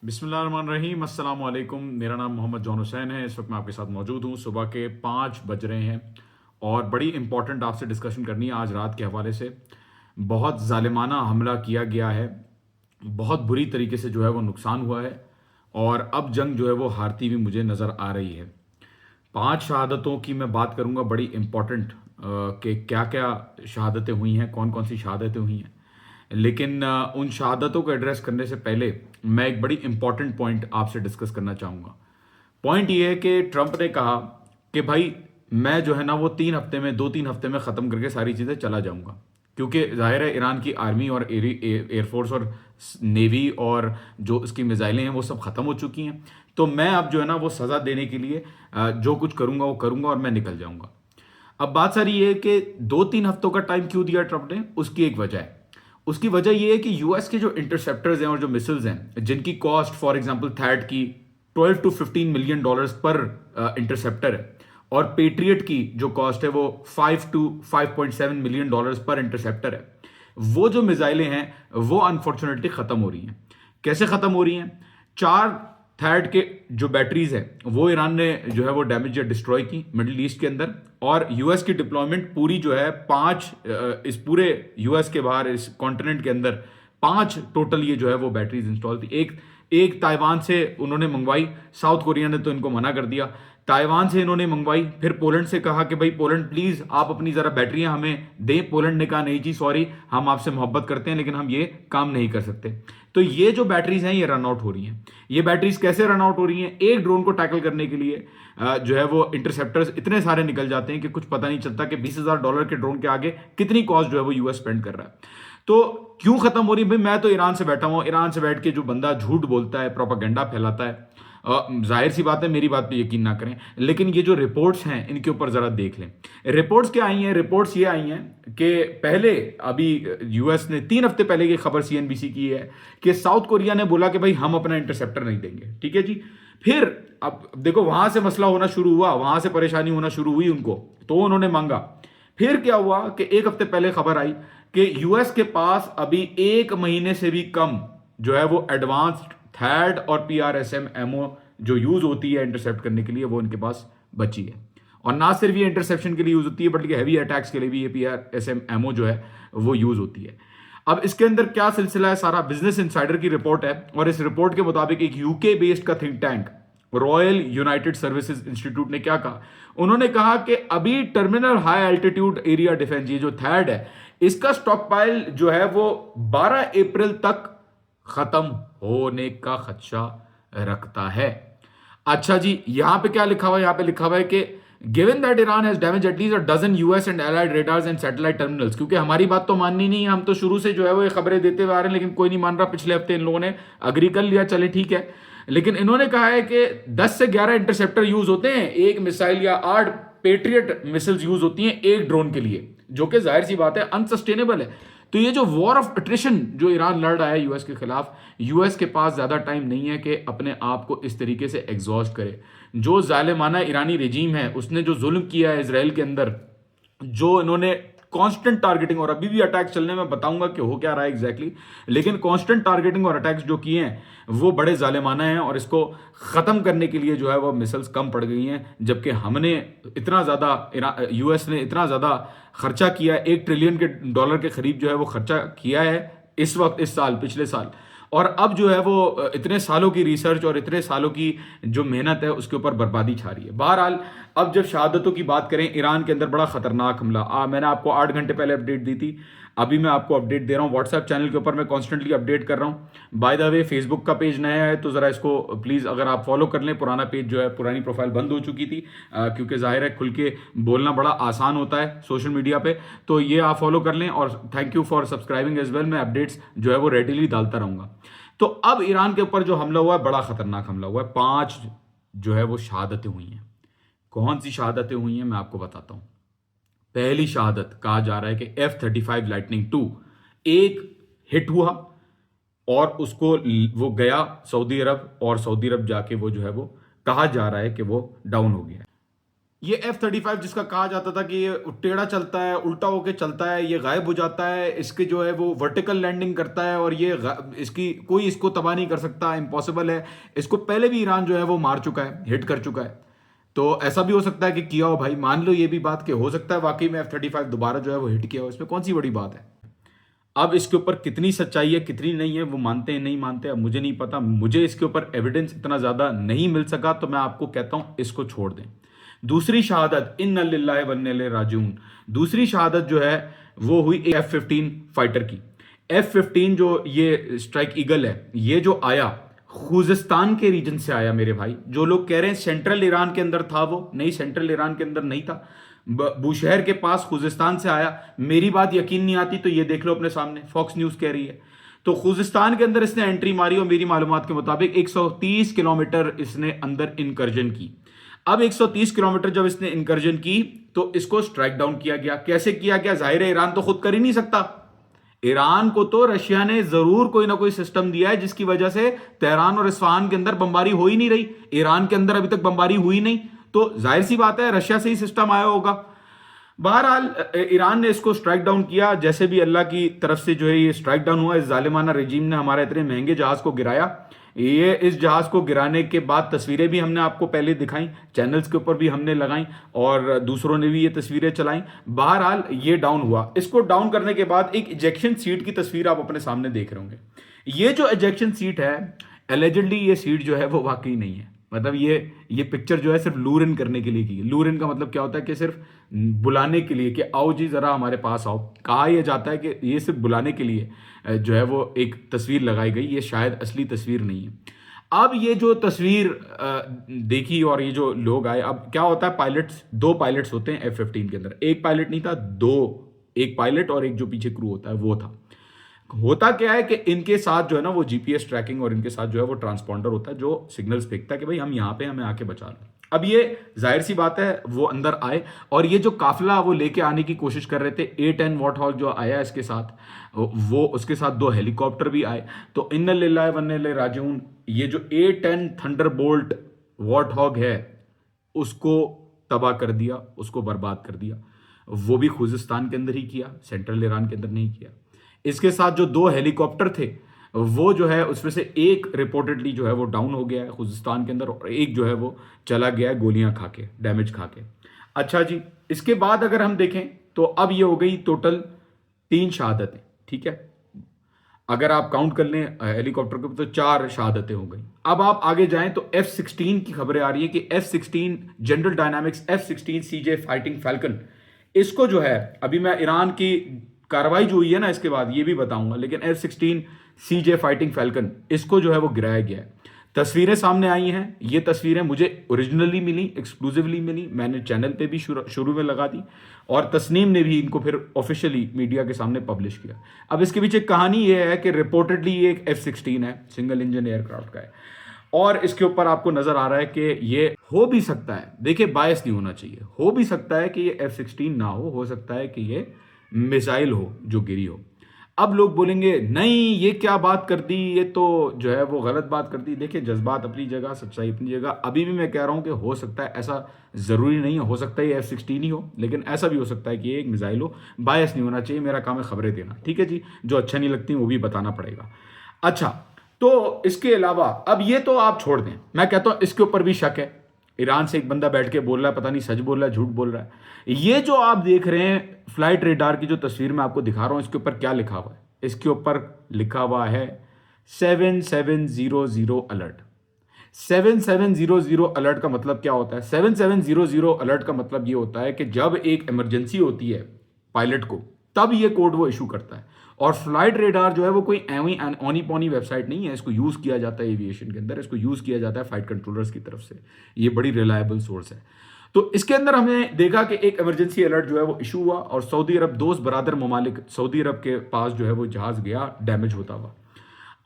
बिस्मिल्लाहिर्रहमानिर्रहीम अस्सलाम वालेकुम। मेरा नाम मोहम्मद जॉन हुसैन है। इस वक्त मैं आपके साथ मौजूद हूँ। सुबह के 5 बज रहे हैं और बड़ी इंपॉर्टेंट आपसे डिस्कशन करनी है आज रात के हवाले से। बहुत ज़ालिमाना हमला किया गया है, बहुत बुरी तरीके से जो है वो नुकसान हुआ है और अब जंग जो है वो हारती हुई मुझे नज़र आ रही है। 5 शहादतों की मैं बात करूंगा, बड़ी इंपॉर्टेंट कि क्या क्या शहादतें हुई हैं, कौन कौन सी शहादतें हुई हैं। लेकिन उन शहादतों को एड्रेस करने से पहले मैं एक बड़ी इंपॉर्टेंट पॉइंट आपसे डिस्कस करना चाहूँगा। पॉइंट ये है कि ट्रंप ने कहा कि भाई मैं जो है ना वो 2-3 हफ्ते में ख़त्म करके सारी चीज़ें चला जाऊँगा, क्योंकि जाहिर है ईरान की आर्मी और एयरफोर्स और नेवी और जो उसकी मिज़ाइलें हैं वो सब ख़त्म हो चुकी हैं। तो मैं अब जो है ना वो सज़ा देने के लिए जो कुछ करूँगा वो करूँगा और मैं निकल जाऊँगा। अब बात सारी ये है कि 2-3 हफ्तों का टाइम क्यों दिया ट्रंप ने, उसकी एक वजह है। उसकी वजह ये है कि यूएस के जो इंटरसेप्टर्स हैं और जो मिसिल्स हैं जिनकी कॉस्ट फॉर एग्जांपल थैड की 12 to 15 मिलियन डॉलर्स पर इंटरसेप्टर है और पेट्रियट की जो कॉस्ट है वो 5 to 5.7 मिलियन डॉलर्स पर इंटरसेप्टर है। वो जो मिसाइलें हैं वो अनफॉर्चुनेटली खत्म हो रही हैं। कैसे खत्म हो रही हैं? 4 थैड के जो बैटरीज है वो ईरान ने जो है वो डैमेज या डिस्ट्रॉय की मिडिल ईस्ट के अंदर, और यूएस की डिप्लॉयमेंट पूरी जो है 5 इस पूरे यूएस के बाहर इस कॉन्टिनेंट के अंदर 5 टोटल ये जो है वो बैटरीज इंस्टॉल थी। एक एक ताइवान से उन्होंने मंगवाई, साउथ कोरिया ने तो इनको मना कर दिया। ताइवान से इन्होंने मंगवाई, फिर पोलैंड से कहा कि भाई पोलैंड प्लीज आप अपनी जरा बैटरियां हमें दें। पोलैंड ने कहा नहीं जी सॉरी, हम आपसे मोहब्बत करते हैं लेकिन हम ये काम नहीं कर सकते। तो ये जो बैटरीज हैं ये रन आउट हो रही हैं। ये बैटरीज कैसे रन आउट हो रही हैं? एक ड्रोन को टैकल करने के लिए जो है वो इंटरसेप्टर्स इतने सारे निकल जाते हैं कि कुछ पता नहीं चलता कि $20,000 के ड्रोन के आगे कितनी कॉस्ट जो है वो यूएस स्पेंड कर रहा है। तो क्यों खत्म हो रही है भाई? मैं तो ईरान से बैठा हूं, ईरान से बैठ के जो बंदा झूठ बोलता है, प्रोपागेंडा फैलाता है, जाहिर सी बात है मेरी बात पे यकीन ना करें, लेकिन ये जो रिपोर्ट्स हैं इनके ऊपर जरा देख लें। रिपोर्ट्स क्या आई हैं? रिपोर्ट्स ये आई हैं कि पहले अभी यूएस ने 3 हफ्ते पहले की खबर सीएनबीसी की है कि साउथ कोरिया ने बोला कि भाई हम अपना इंटरसेप्टर नहीं देंगे। ठीक है जी। फिर अब देखो वहां से मसला होना शुरू हुआ, वहां से परेशानी होना शुरू हुई उनको, तो उन्होंने मांगा। फिर क्या हुआ कि 1 हफ्ते पहले खबर आई कि यूएस के पास अभी 1 महीने से भी कम जो है वो एडवांस्ड थैड और पीआरएसएम एमओ जो यूज होती है इंटरसेप्ट करने के लिए वो इनके पास बची है। और ना सिर्फ ये इंटरसेप्शन के लिए यूज होती है बल्कि हैवी अटैक्स के लिए भी ये पीआरएसएम एमओ जो है वो यूज होती है। अब इसके अंदर क्या सिलसिला है? सारा बिजनेस इंसाइडर की रिपोर्ट है और इस रिपोर्ट के मुताबिक एक यूके बेस्ड का think tank royal United services institute ने क्या कहा? उन्होंने कहा कि अभी terminal high altitude area defence ये जो थैड है इसका स्टॉक पाइल जो है वो 12 अप्रैल तक खत्म होने का खदशा रखता है। अच्छा जी, यहां पे क्या लिखा हुआ है? यहां पे लिखा हुआ है कि given that Iran has damage at least a dozen US and allied radars and satellite terminals. क्योंकि हमारी बात तो माननी नहीं है, हम तो शुरू से जो है वो ये खबरें देते हुए आ रहे हैं लेकिन कोई नहीं मान रहा। पिछले हफ्ते इन लोगों ने अग्री कर लिया, चले ठीक है। लेकिन इन्होंने कहा है कि 10 से 11 इंटरसेप्टर यूज होते हैं एक मिसाइल, या 8 पेट्रियट मिसाइल्स यूज होती हैं एक ड्रोन के लिए, जो कि जाहिर सी बात है अनसस्टेनेबल है। तो ये जो वॉर ऑफ अट्रिशन जो ईरान लड़ रहा है यूएस के खिलाफ, यूएस के पास ज्यादा टाइम नहीं है कि अपने आप को इस तरीके से एग्जॉस्ट करे। जो जालिमाना ईरानी रिजीम है उसने जो जुल्म किया है इसराइल के अंदर, जो इन्होंने कांस्टेंट टारगेटिंग, और अभी भी अटैक चलने में बताऊंगा कि हो क्या रहा है एग्जैक्टली, लेकिन कांस्टेंट टारगेटिंग और अटैक्स जो किए हैं वो बड़े जालिमाना हैं और इसको खत्म करने के लिए जो है वो मिसाइल्स कम पड़ गई हैं। जबकि हमने इतना ज्यादा, यूएस ने इतना ज्यादा खर्चा किया, $1 ट्रिलियन के करीब जो है वो खर्चा किया है इस वक्त, इस साल, पिछले साल। और अब जो है वो इतने सालों की रिसर्च और इतने सालों की जो मेहनत है उसके ऊपर बर्बादी छा रही है। बहरहाल अब जब शहादतों की बात करें, ईरान के अंदर बड़ा खतरनाक हमला, मैंने आपको 8 घंटे पहले अपडेट दी थी, अभी मैं आपको अपडेट दे रहा हूँ। व्हाट्सएप चैनल के ऊपर मैं कॉन्स्टेंटली अपडेट कर रहा हूँ। बाय द वे फेसबुक का पेज नया है तो जरा इसको प्लीज अगर आप फॉलो कर लें। पुराना पेज जो है, पुरानी प्रोफाइल बंद हो चुकी थी क्योंकि जाहिर है खुल के बोलना बड़ा आसान होता है सोशल मीडिया पे, तो ये आप फॉलो कर लें। और thank you for subscribing as well. मैं अपडेट्स जो है वो रेडिली डालता रहूंगा। तो अब ईरान के ऊपर जो हमला हुआ है बड़ा खतरनाक हमला हुआ है। 5 जो है वो शहादतें हुई हैं। कौन सी शहादतें हुई हैं मैं आपको बताता हूं। पहली शहादत कहा जा रहा है कि F-35 लाइटनिंग 2 एक हिट हुआ और उसको वो गया सऊदी अरब, और सऊदी अरब जाके वो जो है वो कहा जा रहा है कि वो डाउन हो गया। ये F-35 जिसका कहा जाता था कि ये टेढ़ा चलता है, उल्टा होके चलता है, ये गायब हो जाता है, इसके जो है वो वर्टिकल लैंडिंग करता है और ये इसकी कोई इसको तबाह नहीं कर सकता, इम्पॉसिबल है। इसको पहले भी ईरान जो है वो मार चुका है, हिट कर चुका है। तो ऐसा भी हो सकता है कि किया हो भाई, मान लो ये भी बात कि हो सकता है वाकई में F-35 दोबारा जो है वो हिट किया हो, इसमें कौन सी बड़ी बात है। अब इसके ऊपर कितनी सच्चाई है कितनी नहीं है वो मानते हैं नहीं मानते, अब मुझे नहीं पता, मुझे इसके ऊपर एविडेंस इतना ज्यादा नहीं मिल सका, तो मैं आपको कहता हूं इसको छोड़ दें। दूसरी शहादत इन्ना लिल्लाहि व इन्ना इलैहि राजिऊन, दूसरी शहादत जो है वो हुई F-15 फाइटर की। F-15 जो ये स्ट्राइक ईगल है, ये जो आया खुजिस्तान के रीजन से आया मेरे भाई। जो लोग कह रहे हैं सेंट्रल ईरान के अंदर था, वो नहीं, सेंट्रल ईरान के अंदर नहीं था, बुशहर के पास खुजिस्तान से आया। मेरी बात यकीन नहीं आती तो ये देख लो अपने सामने, फॉक्स न्यूज कह रही है। तो खुजिस्तान के अंदर इसने एंट्री मारी और मेरी मालूमात के मुताबिक 130 किलोमीटर इसने अंदर इनकर्जन की। अब 130 किलोमीटर जब इसने इनकर्जन की तो इसको स्ट्राइक डाउन किया गया। कैसे किया गया? जाहिर है ईरान तो खुद कर ही नहीं सकता, ईरान को तो रशिया ने जरूर कोई ना कोई सिस्टम दिया है जिसकी वजह से तेहरान और इस्फहान के अंदर बमबारी हो ही नहीं रही। ईरान के अंदर अभी तक बमबारी हुई नहीं, तो जाहिर सी बात है रशिया से ही सिस्टम आया होगा। बहरहाल ईरान ने इसको स्ट्राइक डाउन किया। जैसे भी अल्लाह की तरफ से जो है ये स्ट्राइक डाउन हुआ, इस जालिमाना रजीम ने हमारे इतने महंगे जहाज को गिराया। ये इस जहाज को गिराने के बाद तस्वीरें भी हमने आपको पहले दिखाई, चैनल्स के ऊपर भी हमने लगाई और दूसरों ने भी ये तस्वीरें चलाई। बहरहाल ये डाउन हुआ। इसको डाउन करने के बाद एक इजेक्शन सीट की तस्वीर आप अपने सामने देख रहे होंगे। ये जो इजेक्शन सीट है, एलिजिडली ये सीट जो है वो वाकई नहीं है। मतलब ये पिक्चर जो है सिर्फ लूर इन करने के लिए की है। लूर इन का मतलब क्या होता है कि सिर्फ बुलाने के लिए कि आओ जी जरा हमारे पास आओ। कहा यह जाता है कि ये सिर्फ बुलाने के लिए जो है वो एक तस्वीर लगाई गई, ये शायद असली तस्वीर नहीं है। अब ये जो तस्वीर देखी और ये जो लोग आए, अब क्या होता है, पायलट्स, दो पायलट्स होते हैं F-15 के अंदर, एक पायलट नहीं था, दो, एक पायलट और एक जो पीछे क्रू होता है वो था। होता क्या है कि इनके साथ जो है ना वो जीपीएस ट्रैकिंग और इनके साथ जो है वो ट्रांसपॉन्डर होता है जो सिग्नल्स फेंकता है कि भाई हम यहाँ पे, हमें आके बचा लो। अब ये जाहिर सी बात है वो अंदर आए और ये जो काफिला वो लेके आने की कोशिश कर रहे थे, A-10 वॉर्थॉग जो आया इसके साथ, वो उसके साथ दो हेलीकॉप्टर भी आए। तो इन्ना लिल्लाहि व इन्ना इलैहि राजिऊन, ये जो A-10 थंडरबोल्ट वॉर्थॉग है उसको तबाह कर दिया, उसको बर्बाद कर दिया। वो भी खुजिस्तान के अंदर ही किया, सेंट्रल ईरान के अंदर नहीं किया। इसके साथ जो दो हेलीकॉप्टर थे वो जो है उसमें से एक रिपोर्टेडली जो है वो डाउन हो गया है खुजिस्तान के अंदर और एक जो है वो चला गया है गोलियां खा के, डैमेज खा के। अच्छा जी, इसके बाद अगर हम देखें तो अब ये हो गई टोटल 3 शहादतें, ठीक है। अगर आप काउंट कर लें हेलीकॉप्टर के तो 4 शहादतें हो गई। अब आप आगे जाएं तो F-16 की खबरें आ रही है कि F-16 general dynamics F-16 CJ fighting falcon, इसको जो है अभी मैं ईरान की कार्रवाई जो हुई है ना इसके बाद ये भी बताऊंगा, लेकिन F-16 CJ फाइटिंग फैल्कन इसको जो है वो गिराया गया है। तस्वीरें सामने आई हैं, ये तस्वीरें मुझे ओरिजिनली मिली, एक्सक्लूसिवली मिली, मैंने चैनल पे भी शुरू में लगा दी और तस्नीम ने भी इनको फिर ऑफिशियली मीडिया के सामने पब्लिश किया। अब इसके पीछे कहानी ये है कि रिपोर्टेडली ये एक F-16 है, सिंगल इंजन एयरक्राफ्ट का है और इसके ऊपर आपको नजर आ रहा है कि ये हो भी सकता है, देखिए बायस नहीं होना चाहिए, हो भी सकता है कि ये F-16 ना हो सकता है कि ये मिसाइल हो जो गिरी हो। अब लोग बोलेंगे नहीं ये क्या बात कर दी, ये तो जो है वो गलत बात कर दी। देखिए जज्बात अपनी जगह, सच्चाई अपनी जगह। अभी भी मैं कह रहा हूं कि हो सकता है, ऐसा जरूरी नहीं है, हो सकता है ये F-16 ही हो, लेकिन ऐसा भी हो सकता है कि ये एक मिसाइल हो। बायस नहीं होना चाहिए, मेरा काम है खबरें देना, ठीक है जी। जो अच्छा नहीं लगती वो भी बताना पड़ेगा। अच्छा, तो इसके अलावा अब ये तो आप छोड़ दें, मैं कहता हूं इसके ऊपर भी शक है। ईरान से एक बंदा बैठ के बोल रहा है, पता नहीं सच बोल रहा है झूठ बोल रहा है। ये जो आप देख रहे हैं फ्लाइट रेडार की जो तस्वीर मैं आपको दिखा रहा हूं, इसके ऊपर क्या लिखा हुआ है? इसके ऊपर लिखा हुआ है 7700 अलर्ट। 7700 अलर्ट का मतलब क्या होता है? 7700 अलर्ट का मतलब ये होता है कि जब एक इमरजेंसी होती है पायलट को, तब ये कोड वो इशू करता है। और फ्लाइट रेडार जो है वो कोई एवी ओनी पौनी वेबसाइट नहीं है, इसको यूज किया जाता है एविएशन के अंदर, इसको यूज किया जाता है फ्लाइट कंट्रोलर्स की तरफ से। ये बड़ी रिलायबल सोर्स है। तो इसके अंदर हमने देखा कि एक इमरजेंसी अलर्ट जो है वो इशू हुआ और सऊदी अरब, दोस्त बरादर ममालिक, सऊदी अरब के पास जो है वो जहाज गया डैमेज होता हुआ।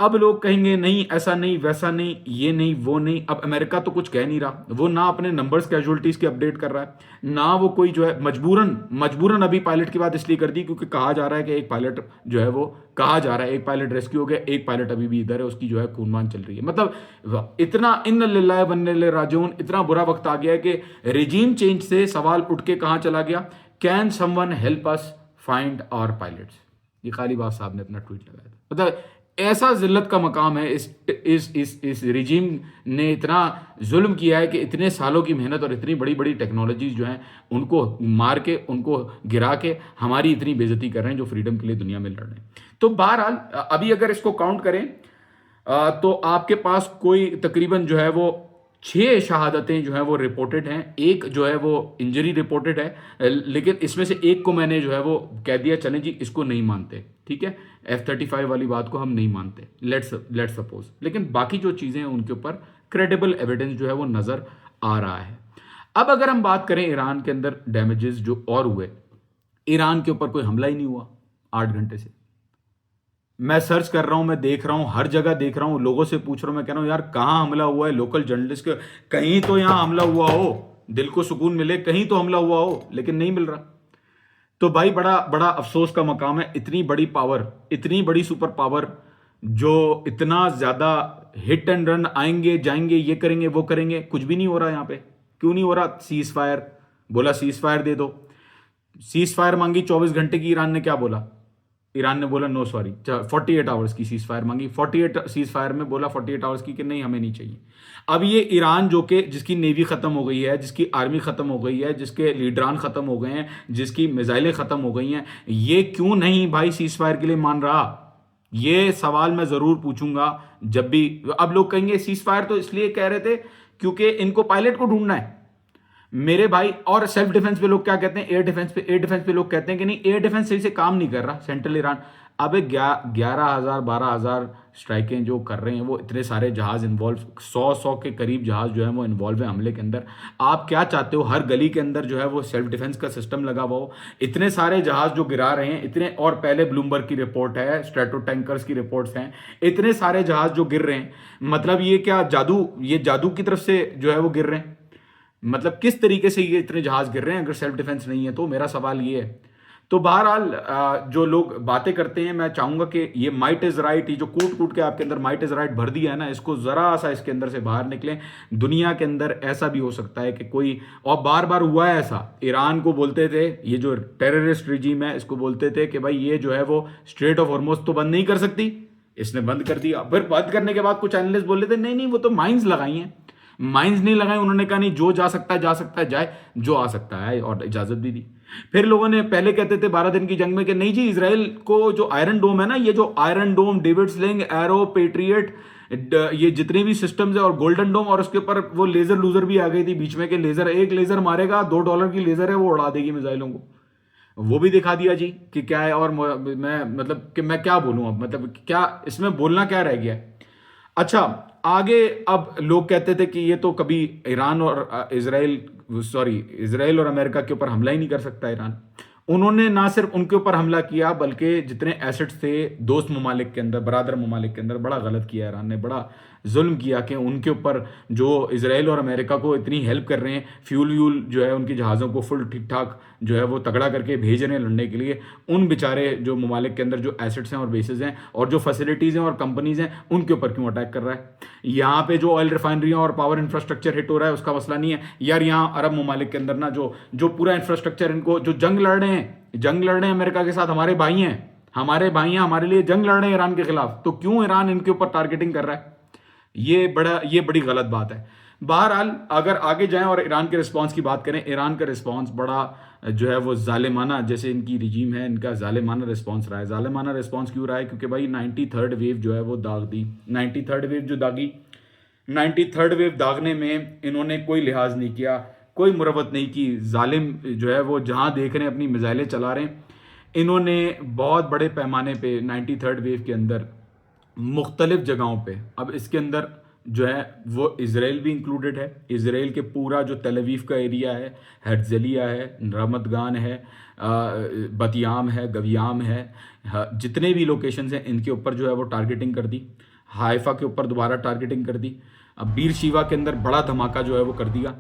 अब लोग कहेंगे नहीं, ऐसा नहीं, वैसा नहीं, ये नहीं, वो नहीं। अब अमेरिका तो कुछ कह नहीं रहा, वो ना अपने नंबर्स कैजुअलिटीज के अपडेट कर रहा है, ना वो कोई जो है मजबूरन मजबूरन अभी पायलट की बात इसलिए कर दी क्योंकि कहा जा रहा है कि एक पायलट जो है वो, कहा जा रहा है एक पायलट रेस्क्यू हो गया, एक पायलट अभी भी इधर है, उसकी जो है खूनमान चल रही है। मतलब इतना इन्न लिल्लाह व इन्ना इलैहि राजिऊन, इतना बुरा वक्त आ गया है कि रिजीम चेंज से सवाल उठ के कहां चला गया, can someone help us find our pilots. ये कालीबाफ साहब ने अपना ट्वीट लगाया था। मतलब ऐसा जिल्लत का मकाम है, इस रिजीम ने इतना जुल्म किया है कि इतने सालों की मेहनत और इतनी बड़ी बड़ी टेक्नोलॉजीज जो हैं उनको मार के, उनको गिरा के हमारी इतनी बेइज्जती कर रहे हैं जो फ्रीडम के लिए दुनिया में लड़ रहे हैं। तो बहरहाल अभी अगर इसको काउंट करें तो आपके पास कोई तकरीबन जो है वो 6 शहादतें जो है वो रिपोर्टेड हैं, एक जो है वो इंजरी रिपोर्टेड है, लेकिन इसमें से एक को मैंने जो है वो कह दिया चलें जी इसको नहीं मानते, ठीक है, F-35 वाली बात को हम नहीं मानते, लेट्स सपोज, लेकिन बाकी जो चीज़ें हैं उनके ऊपर क्रेडिबल एविडेंस जो है वो नज़र आ रहा है। अब अगर हम बात करें ईरान के अंदर डैमेजेस जो और हुए, ईरान के ऊपर कोई हमला ही नहीं हुआ 8 घंटे से। मैं सर्च कर रहा हूं, मैं देख रहा हूं, हर जगह देख रहा हूं, लोगों से पूछ रहा हूं, मैं कह रहा हूं यार कहां हमला हुआ है, लोकल जर्नलिस्ट के कहीं तो यहां हमला हुआ हो, दिल को सुकून मिले, कहीं तो हमला हुआ हो, लेकिन नहीं मिल रहा। तो भाई बड़ा बड़ा अफसोस का मकाम है, इतनी बड़ी पावर, इतनी बड़ी सुपर पावर जो इतना ज्यादा हिट एंड रन आएंगे जाएंगे, ये करेंगे वो करेंगे, कुछ भी नहीं हो रहा। यहां पे क्यों नहीं हो रहा? सीज फायर बोला, सीज फायर दे दो, सीज फायर मांगी 24 घंटे की, ईरान ने क्या बोला? ईरान ने बोला नो सॉरी, 48 आवर्स की सीज फायर मांगी, 48 सीज फायर में बोला 48 आवर्स की कि नहीं हमें नहीं चाहिए। अब ये ईरान जो कि जिसकी नेवी खत्म हो गई है, जिसकी आर्मी खत्म हो गई है, जिसके लीडरान खत्म हो गए हैं, जिसकी मिसाइलें खत्म हो गई हैं, ये क्यों नहीं भाई सीज फायर के लिए मान रहा? ये सवाल मैं जरूर पूछूंगा जब भी। अब लोग कहेंगे सीज फायर तो इसलिए कह रहे थे क्योंकि इनको पायलट को ढूंढना है मेरे भाई। और सेल्फ डिफेंस पे लोग क्या कहते हैं? एयर डिफेंस पे लोग कहते हैं कि नहीं एयर डिफेंस सही से काम नहीं कर रहा सेंट्रल ईरान। अब 11,000 12,000 स्ट्राइकें जो कर रहे हैं, वो इतने सारे जहाज इन्वॉल्व, 100 के करीब जहाज जो है वो इन्वॉल्व है हमले के अंदर। आप क्या चाहते हो? हर गली के अंदर जो है वो सेल्फ डिफेंस का सिस्टम लगा हुआ हो, इतने सारे जहाज जो गिरा रहे हैं इतने, और पहले ब्लूमबर्ग की रिपोर्ट है, स्ट्रेटो टैंकर्स की रिपोर्ट्स हैं, इतने सारे जहाज जो गिर रहे हैं। मतलब ये क्या जादू, ये जादू की तरफ से जो है वो गिर रहे हैं? मतलब किस तरीके से ये इतने जहाज गिर रहे हैं अगर सेल्फ डिफेंस नहीं है तो? मेरा सवाल ये है। तो बहरहाल जो लोग बातें करते हैं, मैं चाहूंगा कि ये माइट इज राइट, ये जो कूट कूट के आपके अंदर माइट इज राइट भर दिया है ना, इसको जरा सा इसके अंदर से बाहर निकलें। दुनिया के अंदर ऐसा भी हो सकता है कि कोई, और बार बार हुआ है ऐसा, ईरान को बोलते थे, ये जो टेररिस्ट रिजीम है इसको बोलते थे कि भाई ये जो है वो स्ट्रेट ऑफ हॉर्मुज तो बंद नहीं कर सकती, इसने बंद कर दिया। फिर बंद करने के बाद कुछ एनालिस्ट बोल रहे थे नहीं नहीं वो तो माइंस लगाई हैं, माइंस नहीं लगाई। उन्होंने कहा नहीं जो जा सकता है जा सकता है जाए, जो आ सकता है, और इजाजत भी दी। फिर लोगों ने पहले कहते थे 12 दिन की जंग में कि नहीं जी इसराइल को जो आयरन डोम है ना, ये जो आयरन डोम, डेविड स्लिंग, एरो, पेट्रियट, ये जितने भी सिस्टम्स है, और गोल्डन डोम, और उसके ऊपर वो लेजर लूजर भी आ गई थी बीच में, कि लेजर, एक लेजर मारेगा $2 की लेजर है वो उड़ा देगी मिसाइलों को, वो भी दिखा दिया जी कि क्या है। और मैं मतलब कि मैं क्या बोलूं अब, मतलब क्या इसमें बोलना क्या रह गया है? अच्छा आगे, अब लोग कहते थे कि ये तो कभी ईरान और इजराइल और अमेरिका के ऊपर हमला ही नहीं कर सकता ईरान। उन्होंने ना सिर्फ उनके ऊपर हमला किया बल्कि जितने एसेट्स थे दोस्त ममालिक के अंदर, बरादर ममालिक के अंदर, बड़ा गलत किया ईरान ने, बड़ा जुल्म किया कि उनके ऊपर जो इसराइल और अमेरिका को इतनी हेल्प कर रहे हैं, फ्यूल व्यूल जो है उनकी जहाज़ों को फुल ठीक ठाक जो है वो तगड़ा करके भेज रहे हैं लड़ने के लिए, उन बेचारे जो ममालिक के अंदर जो एसेट्स हैं और बेसिस हैं और जो फैसिलिटीज़ हैं और कंपनीज हैं, उनके ऊपर क्यों अटैक कर रहा है? यहाँ पे जो ऑयल रिफाइनरियाँ और पावर इंफ्रास्ट्रक्चर हिट हो रहा है उसका मसला नहीं है यार। यहाँ अरब ममालिक के अंदर ना जो पूरा इंफ्रास्ट्रक्चर, इनको जो जंग लड़ रहे हैं अमेरिका के साथ, हमारे भाई हैं, हमारे लिए जंग लड़ रहे हैं ईरान के खिलाफ, तो क्यों ईरान इनके ऊपर टारगेटिंग कर रहा है? ये बड़ी गलत बात है। बहरहाल अगर आगे जाएं और ईरान के रिस्पांस की बात करें, ईरान का रिस्पांस बड़ा जो है वो जालिमाना, जैसे इनकी रिजीम है इनका जालिमाना रिस्पांस रहा है। जालिमाना रिस्पांस क्यों रहा है? क्योंकि भाई 93rd वेव जो है वो दाग दी, 93rd वेव जो दागी, 93rd वेव दागने में इन्होंने कोई लिहाज नहीं किया, कोई मुरवत नहीं की। जालिम जो है वो जहां देख रहे हैं अपनी मिसाइलें चला रहे हैं। इन्होंने बहुत बड़े पैमाने पे 93rd वेव के अंदर मुख्तलिफ जगहों पे, अब इसके अंदर जो है वो इसराइल भी इंक्लूडेड है। इसराइल के पूरा जो तल अवीव का एरिया है, हेर्ज़लिया है, रमत गान है, बतियाम है, गवियाम है, जितने भी लोकेशंस हैं इनके ऊपर जो है वो टारगेटिंग कर दी। हाइफा के ऊपर दोबारा टारगेटिंग कर दी। अब बीर शिवा के अंदर बड़ा धमाका जो है वो कर दिया।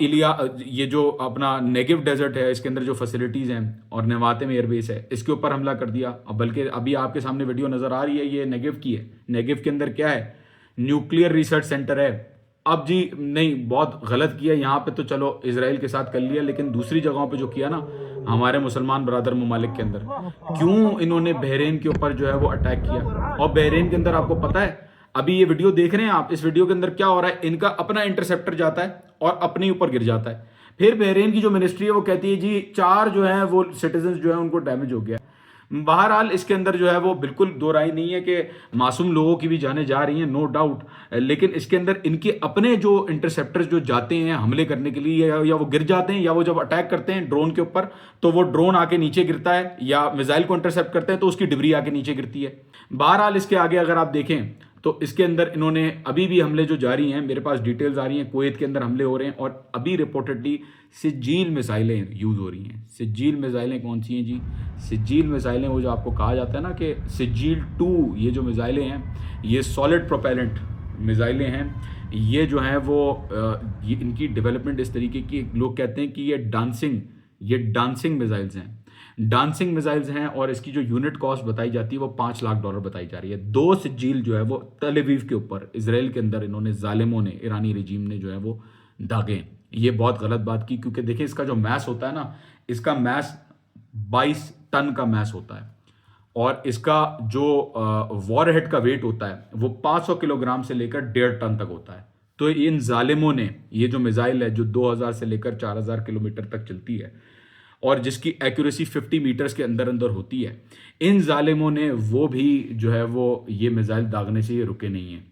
इलिया ये जो अपना नेगेव डेजर्ट है इसके अंदर जो फैसिलिटीज़ हैं और नेवाते में एयरबेस है इसके ऊपर हमला कर दिया। अब बल्कि अभी आपके सामने वीडियो नज़र आ रही है, ये नेगेव की है। नेगेव के अंदर क्या है, न्यूक्लियर रिसर्च सेंटर है। अब जी नहीं, बहुत गलत किया यहाँ पे, तो चलो इसराइल के साथ कर लिया, लेकिन दूसरी जगहों पे जो किया ना हमारे मुसलमान बरादर ममालिक के अंदर, क्यों इन्होंने बहरीन के ऊपर जो है वो अटैक किया। और बहरीन के अंदर आपको पता है अभी ये वीडियो देख रहे हैं आप, इस वीडियो के अंदर क्या हो रहा है, इनका अपना इंटरसेप्टर जाता है और अपने ऊपर गिर जाता है। फिर बहरीन की जो मिनिस्ट्री है वो कहती है जी 4 जो है वो सिटीजन जो है उनको डैमेज हो गया। बहरहाल इसके अंदर जो है वो बिल्कुल दो राय नहीं है कि मासूम लोगों की भी जानें जा रही हैं, नो डाउट, लेकिन इसके अंदर इनके अपने जो इंटरसेप्टर्स जो जाते हैं हमले करने के लिए, या वो गिर जाते हैं, या वो जब अटैक करते हैं ड्रोन के ऊपर तो वो ड्रोन आके नीचे गिरता है, या मिसाइल को इंटरसेप्ट करते हैं तो उसकी डिब्री आके नीचे गिरती है। बहरहाल इसके आगे अगर आप देखें तो इसके अंदर इन्होंने अभी भी हमले जो जारी हैं, मेरे पास डिटेल्स आ रही हैं, कुवैत के अंदर हमले हो रहे हैं और अभी रिपोर्टेडली सिज्जील मिसाइलें यूज़ हो रही हैं। सिज्जील मिसाइलें कौन सी हैं जी? सिज्जील मिसाइलें वो जो आपको कहा जाता है ना कि सिज्जील 2, ये जो मिसाइलें हैं ये सॉलिड प्रोपेलेंट मिसाइलें हैं। ये जो हैं वो ये इनकी डेवलपमेंट इस तरीके की, लोग कहते हैं कि ये डांसिंग मिसाइल्स हैं, डांसिंग मिसाइल्स हैं, और इसकी जो यूनिट कॉस्ट बताई जाती है वो $5 लाख बताई जा रही है। 2 सिज्जील जो है वो तल अवीव के ऊपर इसराइल के अंदर इन्होंने जालिमों ने, ईरानी रिजीम ने जो है वो दागे। ये बहुत गलत बात की, क्योंकि देखिए इसका जो मैस होता है ना, इसका मैस 22 टन का मैस होता है, और इसका जो वॉरहेड का वेट होता है वो 500 किलोग्राम से लेकर 1.5 टन तक होता है। तो इन जालिमों ने ये जो मिसाइल है जो 2000 से लेकर 4000 किलोमीटर तक चलती है और जिसकी एक्यूरेसी 50 मीटर्स के अंदर अंदर होती है, इन जालिमों ने वो भी जो है वो ये मिसाइल दागने से ये रुके नहीं हैं।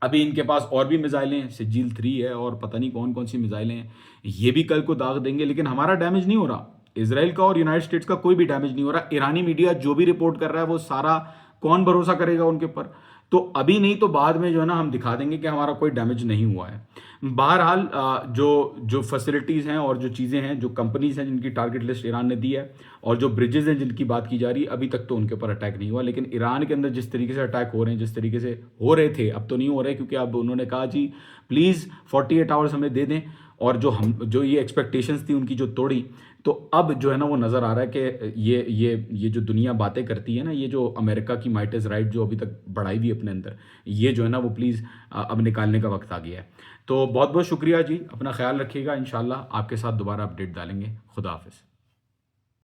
अभी इनके पास और भी मिसाइलें हैं, सिज्जील 3 है और पता नहीं कौन कौन सी मिसाइलें हैं, ये भी कल को दाग देंगे। लेकिन हमारा डैमेज नहीं हो रहा, इसराइल का और यूनाइटेड स्टेट्स का कोई भी डैमेज नहीं हो रहा। ईरानी मीडिया जो भी रिपोर्ट कर रहा है वो सारा कौन भरोसा करेगा उनके ऊपर। तो अभी नहीं तो बाद में जो है ना हम दिखा देंगे कि हमारा कोई डैमेज नहीं हुआ है। बहरहाल जो फैसिलिटीज़ हैं और जो चीज़ें हैं, जो कंपनीज हैं जिनकी टारगेट लिस्ट ईरान ने दी है, और जो ब्रिजेज हैं जिनकी बात की जा रही है, अभी तक तो उनके ऊपर अटैक नहीं हुआ। लेकिन ईरान के अंदर जिस तरीके से अटैक हो रहे हैं, जिस तरीके से हो रहे थे, अब तो नहीं हो रहे, क्योंकि अब उन्होंने कहा जी प्लीज़ 48 आवर्स हमें दे दें, और जो ये एक्सपेक्टेशंस थी उनकी जो तोड़ी, तो अब जो है ना वो नज़र आ रहा है कि ये जो दुनिया बातें करती है ना, ये जो अमेरिका की माइट इज़ राइट जो अभी तक बढ़ाई हुई अपने अंदर, ये जो है ना वो प्लीज़ अब निकालने का वक्त आ गया है। तो बहुत बहुत शुक्रिया जी, अपना ख्याल रखिएगा, इंशाल्लाह आपके साथ दोबारा अपडेट डालेंगे। खुदा हाफिज़।